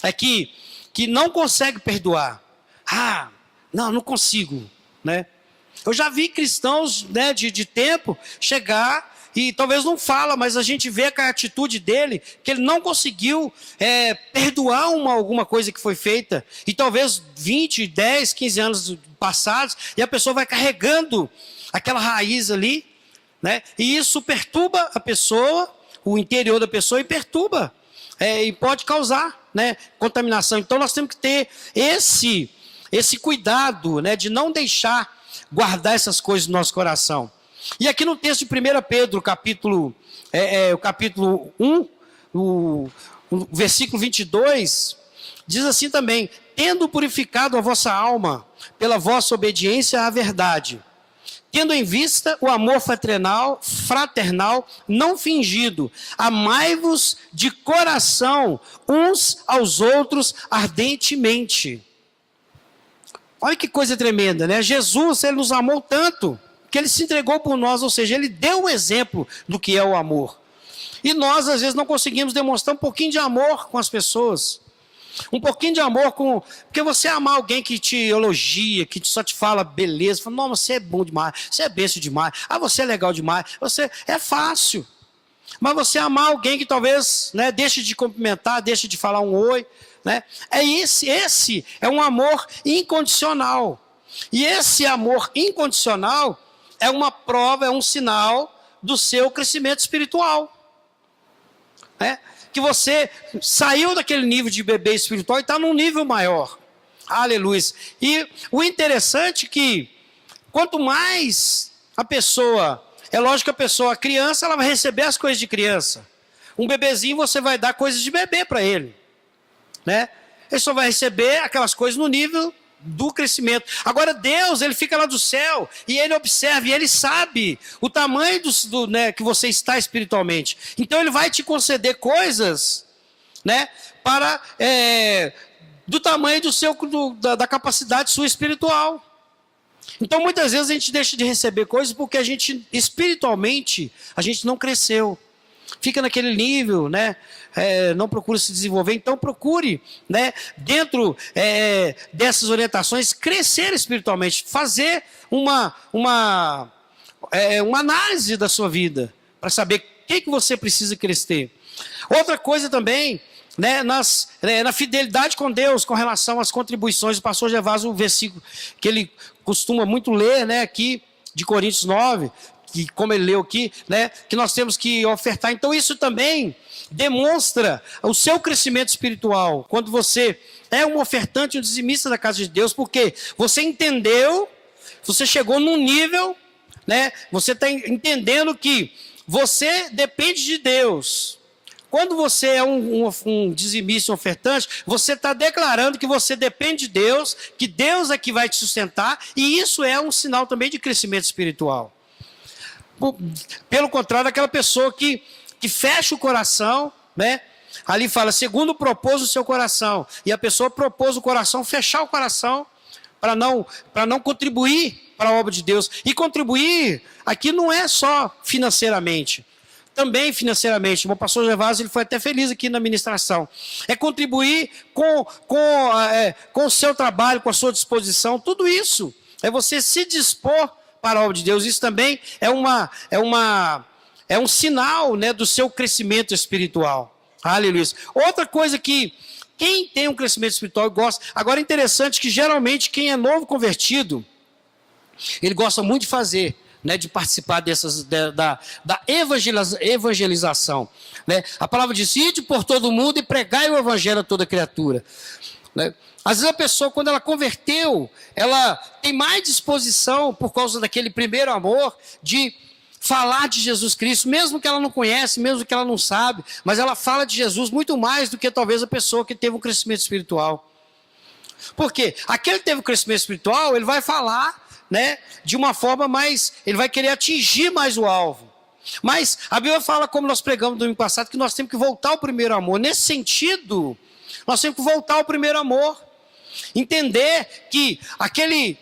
Speaker 1: É que não consegue perdoar. Não consigo, né? Eu já vi cristãos, né, de tempo chegar e talvez não fala, mas a gente vê com a atitude dele que ele não conseguiu perdoar alguma coisa que foi feita. E talvez 20, 10, 15 anos passados, e a pessoa vai carregando aquela raiz ali, né? E isso perturba a pessoa, o interior da pessoa, e perturba, e pode causar, né, contaminação. Então nós temos que ter esse cuidado, né, de não deixar guardar essas coisas no nosso coração. E aqui no texto de 1 Pedro, capítulo 1, o versículo 22, diz assim também, tendo purificado a vossa alma pela vossa obediência à verdade, tendo em vista o amor fraternal, não fingido, amai-vos de coração uns aos outros ardentemente. Olha que coisa tremenda, né? Jesus, ele nos amou tanto, que ele se entregou por nós, ou seja, ele deu um exemplo do que é o amor. E nós, às vezes, não conseguimos demonstrar um pouquinho de amor com as pessoas. Um pouquinho de amor porque você amar alguém que te elogia, que só te fala beleza, fala, não, você é bom demais, você é bênção demais, você é legal demais, é fácil. Mas você amar alguém que talvez, né, deixe de cumprimentar, deixe de falar um oi, né? Esse é um amor incondicional. E esse amor incondicional é uma prova, é um sinal do seu crescimento espiritual. Né? Que você saiu daquele nível de bebê espiritual e está num nível maior. Aleluia. E o interessante é que quanto mais a pessoa, é lógico que a pessoa, a criança, ela vai receber as coisas de criança. Um bebezinho você vai dar coisas de bebê para ele. Né? Ele só vai receber aquelas coisas no nível do crescimento. Agora Deus, ele fica lá do céu e ele observa e ele sabe o tamanho né, que você está espiritualmente. Então ele vai te conceder coisas, né, para do tamanho da capacidade sua espiritual. Então muitas vezes a gente deixa de receber coisas porque a gente espiritualmente a gente não cresceu. Fica naquele nível, né? Não procura se desenvolver, então procure, né, dentro dessas orientações, crescer espiritualmente, fazer uma análise da sua vida, para saber o que você precisa crescer. Outra coisa também, né, na fidelidade com Deus, com relação às contribuições. O pastor Gervásio, um versículo que ele costuma muito ler, né, aqui, de Coríntios 9, que, como ele leu aqui, né, que nós temos que ofertar. Então isso também demonstra o seu crescimento espiritual, quando você é um ofertante, um dizimista da casa de Deus, porque você entendeu, você chegou num nível, né, você está entendendo que você depende de Deus. Quando você é um dizimista, um ofertante, você está declarando que você depende de Deus, que Deus é que vai te sustentar, e isso é um sinal também de crescimento espiritual. Pelo contrário, aquela pessoa que fecha o coração, né? Ali fala, segundo propôs o seu coração. E a pessoa propôs o coração, fechar o coração, para não contribuir para a obra de Deus. E contribuir aqui não é só financeiramente, também financeiramente. O pastor Gervásio, ele foi até feliz aqui na ministração. É contribuir com o seu trabalho, com a sua disposição, tudo isso. É você se dispor para a obra de Deus. Isso também é um sinal, né, do seu crescimento espiritual. Aleluia. Outra coisa que quem tem um crescimento espiritual gosta. Agora é interessante que geralmente quem é novo convertido, ele gosta muito de fazer, né, de participar da evangelização. Né? A palavra diz, ide por todo mundo e pregai o evangelho a toda criatura. Né? Às vezes a pessoa, quando ela converteu, ela tem mais disposição, por causa daquele primeiro amor, de falar de Jesus Cristo, mesmo que ela não conhece, mesmo que ela não sabe, mas ela fala de Jesus muito mais do que talvez a pessoa que teve um crescimento espiritual. Por quê? Aquele que teve um crescimento espiritual, ele vai falar, né, de uma forma mais, ele vai querer atingir mais o alvo. Mas a Bíblia fala, como nós pregamos no domingo passado, que nós temos que voltar ao primeiro amor. Nesse sentido, nós temos que voltar ao primeiro amor. Entender que aquele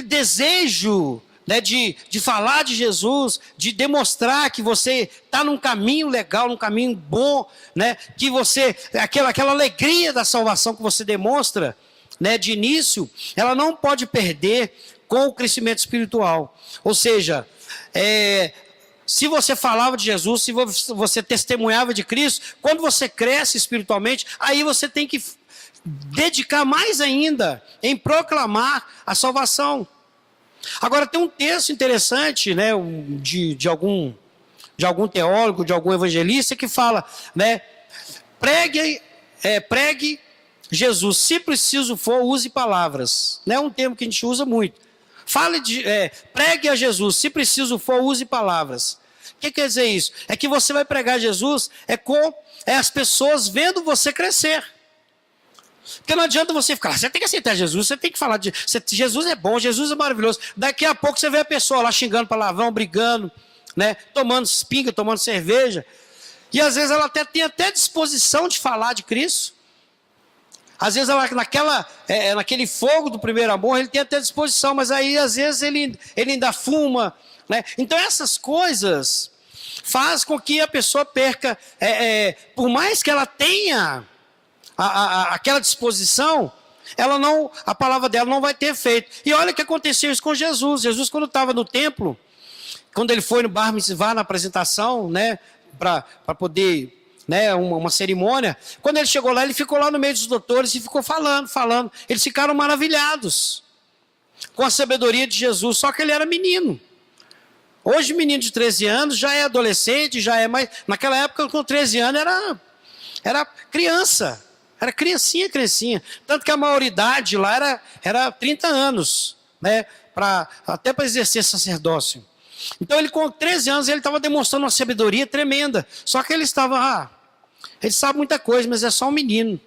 Speaker 1: desejo, né, de falar de Jesus, de demonstrar que você está num caminho legal, num caminho bom, né, que você, aquela alegria da salvação que você demonstra, né, de início, ela não pode perder com o crescimento espiritual. Ou seja, se você falava de Jesus, se você testemunhava de Cristo, quando você cresce espiritualmente, aí você tem que dedicar mais ainda em proclamar a salvação. Agora tem um texto interessante, né, de algum teólogo, de algum evangelista, que fala, né, pregue Jesus, se preciso for, use palavras. Não é um termo que a gente usa muito. Pregue a Jesus, se preciso for, use palavras. O que quer dizer isso? É que você vai pregar Jesus as pessoas vendo você crescer. Porque não adianta você ficar, você tem que aceitar Jesus, você tem que falar Jesus é bom, Jesus é maravilhoso. Daqui a pouco você vê a pessoa lá xingando palavrão, brigando, né, tomando pinga, tomando cerveja. E às vezes ela até tem disposição de falar de Cristo. Às vezes ela, naquele fogo do primeiro amor, ele tem até disposição, mas aí às vezes ele ainda fuma. Né? Então essas coisas faz com que a pessoa perca, por mais que ela tenha aquela disposição, a palavra dela não vai ter efeito. E olha o que aconteceu isso com Jesus. Jesus, quando estava no templo, quando ele foi no Bar Mitzvah, na apresentação, né, para poder, né, uma cerimônia, quando ele chegou lá, ele ficou lá no meio dos doutores e ficou falando. Eles ficaram maravilhados. com a sabedoria de Jesus, só que ele era menino. Hoje, menino de 13 anos já é adolescente, já é mais... Naquela época, com 13 anos, era criança. Era criancinha. Tanto que a maioridade lá era 30 anos, né? Até para exercer sacerdócio. Então, ele com 13 anos, ele estava demonstrando uma sabedoria tremenda. Só que ele estava... ele sabe muita coisa, mas é só um menino.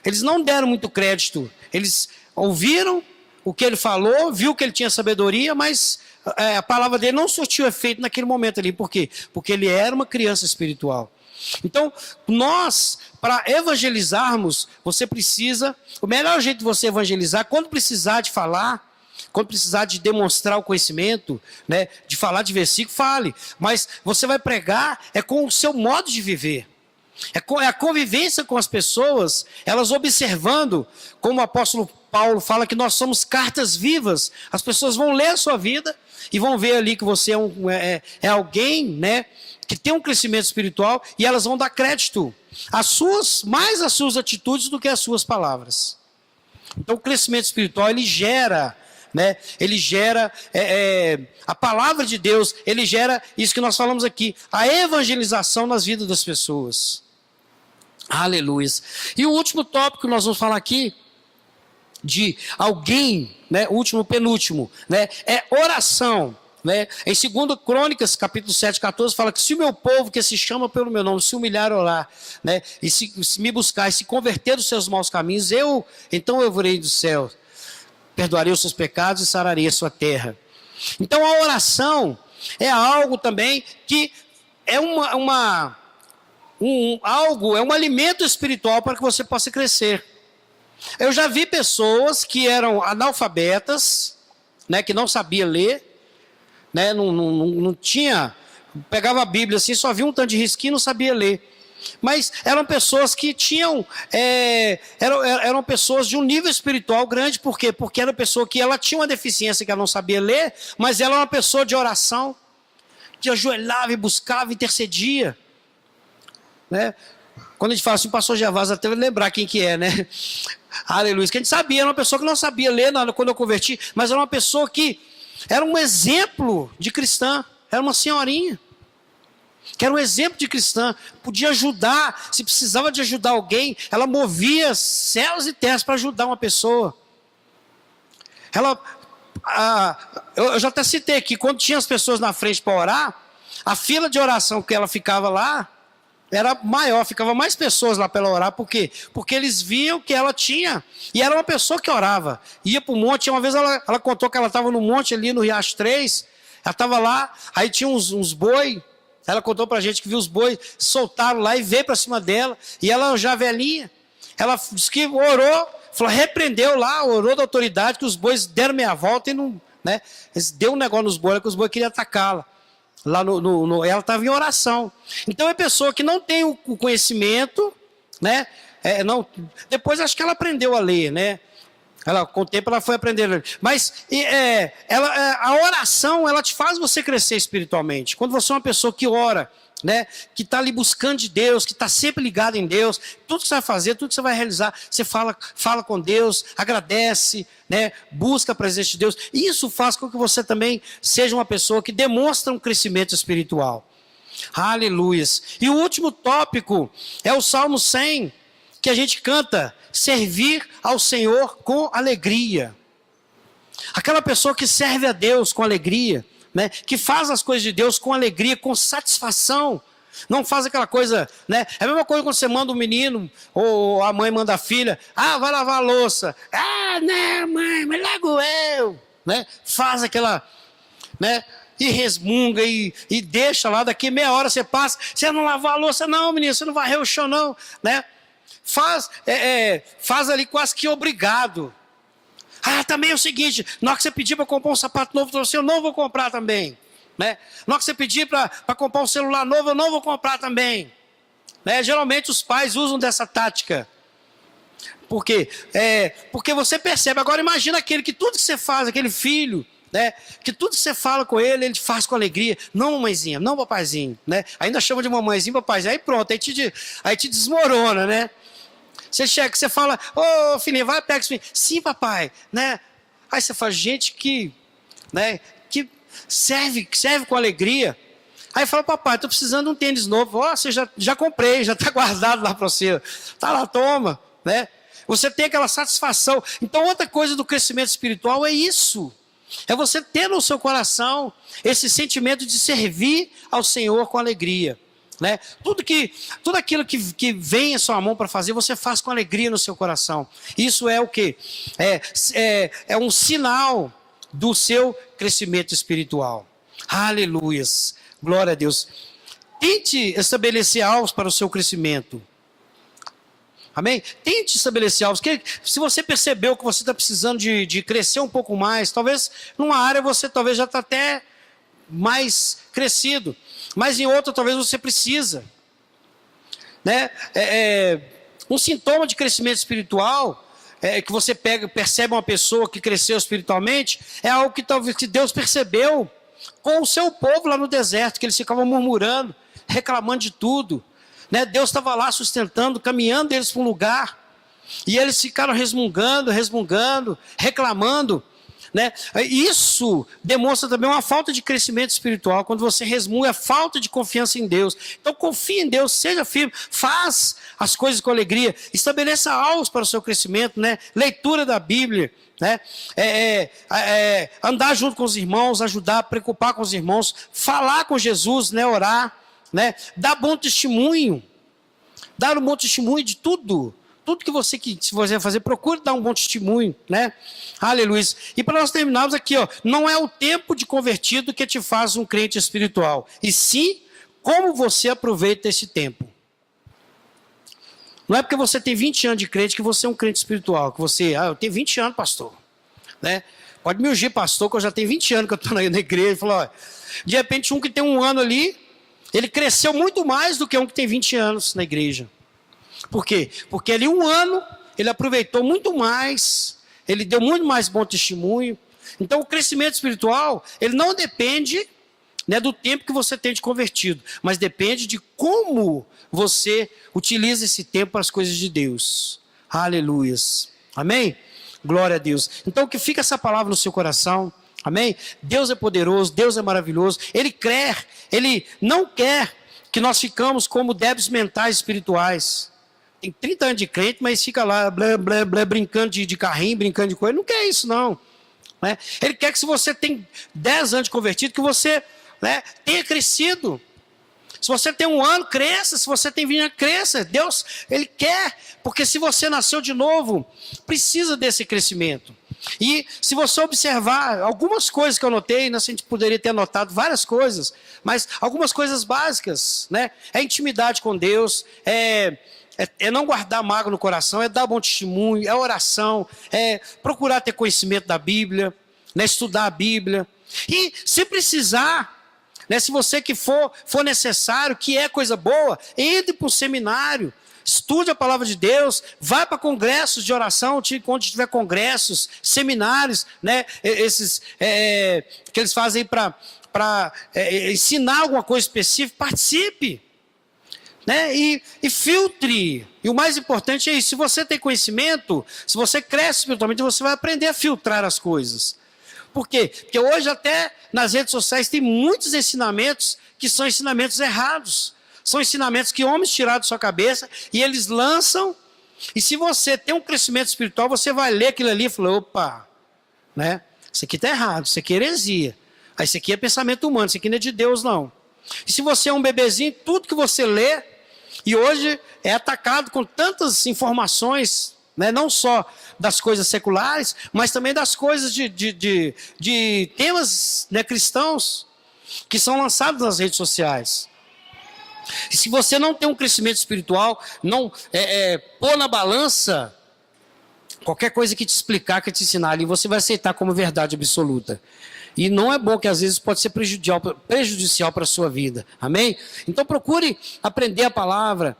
Speaker 1: Eles não deram muito crédito. Eles ouviram o que ele falou, viu que ele tinha sabedoria, mas a palavra dele não surtiu efeito naquele momento ali. Por quê? Porque ele era uma criança espiritual. Então, nós, para evangelizarmos, você precisa... O melhor jeito de você evangelizar, quando precisar de falar, quando precisar de demonstrar o conhecimento, né, de falar de versículo, fale. Mas você vai pregar com o seu modo de viver. É a convivência com as pessoas, elas observando, como o apóstolo Paulo fala que nós somos cartas vivas. As pessoas vão ler a sua vida e vão ver ali que você é alguém, né, que tem um crescimento espiritual, e elas vão dar crédito mais às suas atitudes do que às suas palavras. Então o crescimento espiritual, ele gera... né? Ele gera a palavra de Deus, ele gera isso que nós falamos aqui, a evangelização nas vidas das pessoas. Aleluia. E o último tópico que nós vamos falar aqui, de alguém, né? O último, penúltimo, né? É oração. Né? Em 2 Crônicas, capítulo 7, 14, fala que se o meu povo que se chama pelo meu nome, se humilhar e orar, né? E se me buscar e se converter dos seus maus caminhos, então eu virei do céu, perdoarei os seus pecados e sararei a sua terra. Então a oração é algo também que é um alimento espiritual para que você possa crescer. Eu já vi pessoas que eram analfabetas, né, que não sabia ler, né, não tinha, pegava a Bíblia assim, só via um tanto de risquinho e não sabia ler. Mas eram pessoas que tinham, eram pessoas de um nível espiritual grande. Por quê? Porque era uma pessoa que ela tinha uma deficiência que ela não sabia ler, mas ela era uma pessoa de oração, que ajoelhava e buscava, intercedia. Né? Quando a gente fala assim, pastor Gervásio, até lembrar quem que é, né? Aleluia. Que a gente sabia, era uma pessoa que não sabia ler quando eu converti, mas era uma pessoa que era um exemplo de cristã, era uma senhorinha. Que era um exemplo de cristã, podia ajudar, se precisava de ajudar alguém, ela movia céus e terras para ajudar uma pessoa. Eu já até citei aqui, quando tinha as pessoas na frente para orar, a fila de oração que ela ficava lá, era maior, ficava mais pessoas lá para ela orar. Por quê? Porque eles viam que ela tinha, e era uma pessoa que orava, ia para o monte. Uma vez ela contou que ela estava no monte ali no Riacho 3, ela estava lá, aí tinha uns boi. Ela contou pra gente que viu os bois, soltaram lá e veio para cima dela. E ela já velhinha, ela disse que orou, falou, repreendeu lá, orou da autoridade, que os bois deram meia volta e não, né? Eles deu um negócio nos bois, que os bois queriam atacá-la. Lá ela estava em oração. Então é pessoa que não tem o conhecimento, né? Depois acho que ela aprendeu a ler, né? Com o tempo ela foi aprendendo. Mas a oração, ela te faz você crescer espiritualmente. Quando você é uma pessoa que ora, né, que está ali buscando de Deus, que está sempre ligado em Deus, tudo que você vai fazer, tudo que você vai realizar, você fala com Deus, agradece, né, busca a presença de Deus. E isso faz com que você também seja uma pessoa que demonstra um crescimento espiritual. Aleluias. E o último tópico é o Salmo 100, que a gente canta, servir ao Senhor com alegria. Aquela pessoa que serve a Deus com alegria, né? Que faz as coisas de Deus com alegria, com satisfação. Não faz aquela coisa, né? É a mesma coisa quando você manda um menino, ou a mãe manda a filha, vai lavar a louça. Não, mãe, mas logo eu. Né? Faz aquela, né? E resmunga e deixa lá, daqui meia hora você passa, você não lavou a louça não, menino, você não varreu o chão não, né? Faz ali quase que obrigado. Também é o seguinte, na hora que você pedir para comprar um sapato novo para você, eu não vou comprar também. Né? Na hora que você pedir para comprar um celular novo, eu não vou comprar também. Né? Geralmente os pais usam dessa tática. Por quê? Porque você percebe. Agora imagina aquele que tudo que você faz, aquele filho, né? Que tudo que você fala com ele faz com alegria. Não, mamãezinha, não, papaizinho. Né? Ainda chama de mamãezinho, papaizinho. Aí pronto, aí te desmorona, né? Você chega, você fala, filhinho, vai, pega esse filho. Sim, papai, né? Aí você fala, gente que serve com alegria. Aí fala, papai, estou precisando de um tênis novo. Ó, você já comprei, já está guardado lá para você. Está lá, toma. Né? Você tem aquela satisfação. Então, outra coisa do crescimento espiritual é isso. É você ter no seu coração esse sentimento de servir ao Senhor com alegria. Né? Tudo aquilo que vem em sua mão para fazer, você faz com alegria no seu coração. Isso é o quê? É um sinal do seu crescimento espiritual. Aleluias. Glória a Deus. Tente estabelecer alvos para o seu crescimento. Amém? Tente estabelecer alvos. Se você percebeu que você está precisando de crescer um pouco mais, talvez numa área você talvez já está até mais crescido, mas em outra talvez você precisa. Né? Um sintoma de crescimento espiritual que você percebe uma pessoa que cresceu espiritualmente, é algo que talvez que Deus percebeu com o seu povo lá no deserto, que eles ficavam murmurando, reclamando de tudo. Né? Deus estava lá sustentando, caminhando eles para um lugar, e eles ficaram resmungando, reclamando. Né? Isso demonstra também uma falta de crescimento espiritual. Quando você resmunga, é falta de confiança em Deus. Então confie em Deus, seja firme, faz as coisas com alegria, estabeleça alvos para o seu crescimento, né? Leitura da Bíblia, né? Andar junto com os irmãos, ajudar, preocupar com os irmãos, falar com Jesus, né? Orar, né? Dar bom testemunho, dar um bom testemunho de tudo. Tudo que você fazer, procure dar um bom testemunho, né? Aleluia. E para nós terminarmos aqui, ó, não é o tempo de convertido que te faz um crente espiritual, e sim como você aproveita esse tempo. Não é porque você tem 20 anos de crente que você é um crente espiritual, que você, eu tenho 20 anos, pastor, né? Pode me ungir, pastor, que eu já tenho 20 anos que eu estou na igreja. Ele falou, ó, de repente um que tem um ano ali, ele cresceu muito mais do que um que tem 20 anos na igreja. Por quê? Porque ali um ano, ele aproveitou muito mais, ele deu muito mais bom testemunho. Então o crescimento espiritual, ele não depende, né, do tempo que você tem de convertido, mas depende de como você utiliza esse tempo para as coisas de Deus. Aleluias. Amém? Glória a Deus. Então que fica essa palavra no seu coração. Amém? Deus é poderoso, Deus é maravilhoso. Ele não quer que nós ficamos como débeis mentais espirituais. Tem 30 anos de crente, mas fica lá blá, blá, blá, brincando de carrinho, brincando de coisa. Ele não quer isso, não. Né? Ele quer que se você tem 10 anos de convertido, que você, né, tenha crescido. Se você tem um ano, cresça. Se você tem 20 anos, cresça. Deus, Ele quer. Porque se você nasceu de novo, precisa desse crescimento. E se você observar algumas coisas que eu notei, né, a gente poderia ter anotado várias coisas, mas algumas coisas básicas, né? É intimidade com Deus, é não guardar mágoa no coração, é dar bom testemunho, é oração, é procurar ter conhecimento da Bíblia, né, estudar a Bíblia. E se precisar, né, se você que for necessário, que é coisa boa, entre para um seminário, estude a palavra de Deus, vai para congressos de oração, onde tiver congressos, seminários, né, esses que eles fazem para ensinar alguma coisa específica, participe. Né? E filtre. E o mais importante é isso. Se você tem conhecimento, se você cresce espiritualmente, você vai aprender a filtrar as coisas. Por quê? Porque hoje até nas redes sociais tem muitos ensinamentos que são ensinamentos errados. São ensinamentos que homens tiraram da sua cabeça e eles lançam. E se você tem um crescimento espiritual, você vai ler aquilo ali e falar, opa, né? Isso aqui está errado, isso aqui é heresia. Isso aqui é pensamento humano, isso aqui não é de Deus, não. E se você é um bebezinho, tudo que você lê, e hoje é atacado com tantas informações, né, não só das coisas seculares, mas também das coisas de temas, né, cristãos, que são lançados nas redes sociais. E se você não tem um crescimento espiritual, não pôr na balança qualquer coisa que te explicar, que te ensinar ali, você vai aceitar como verdade absoluta. E não é bom, que às vezes pode ser prejudicial para a sua vida. Amém? Então procure aprender a palavra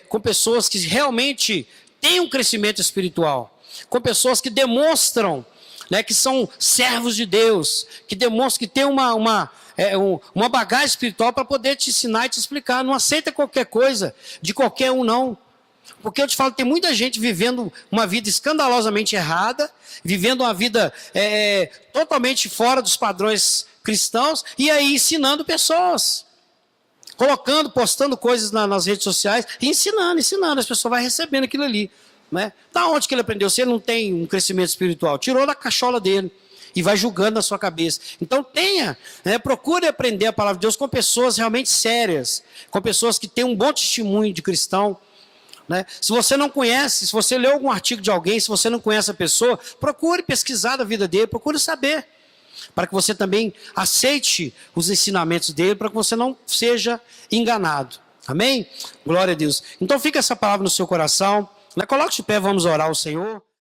Speaker 1: com pessoas que realmente têm um crescimento espiritual. Com pessoas que demonstram, né, que são servos de Deus. Que demonstram que têm uma bagagem espiritual para poder te ensinar e te explicar. Não aceita qualquer coisa de qualquer um, não. Porque eu te falo, tem muita gente vivendo uma vida escandalosamente errada, vivendo uma vida totalmente fora dos padrões cristãos, e aí ensinando pessoas. Colocando, postando coisas nas redes sociais, e ensinando, as pessoas vão recebendo aquilo ali. Né? Da onde que ele aprendeu? Se ele não tem um crescimento espiritual, tirou da cachola dele e vai julgando na sua cabeça. Então procure aprender a palavra de Deus com pessoas realmente sérias, com pessoas que têm um bom testemunho de cristão. Né? Se você não conhece, se você leu algum artigo de alguém, se você não conhece a pessoa, procure pesquisar da vida dele, procure saber, para que você também aceite os ensinamentos dele, para que você não seja enganado. Amém? Glória a Deus. Então fica essa palavra no seu coração. Coloque de pé, vamos orar ao Senhor.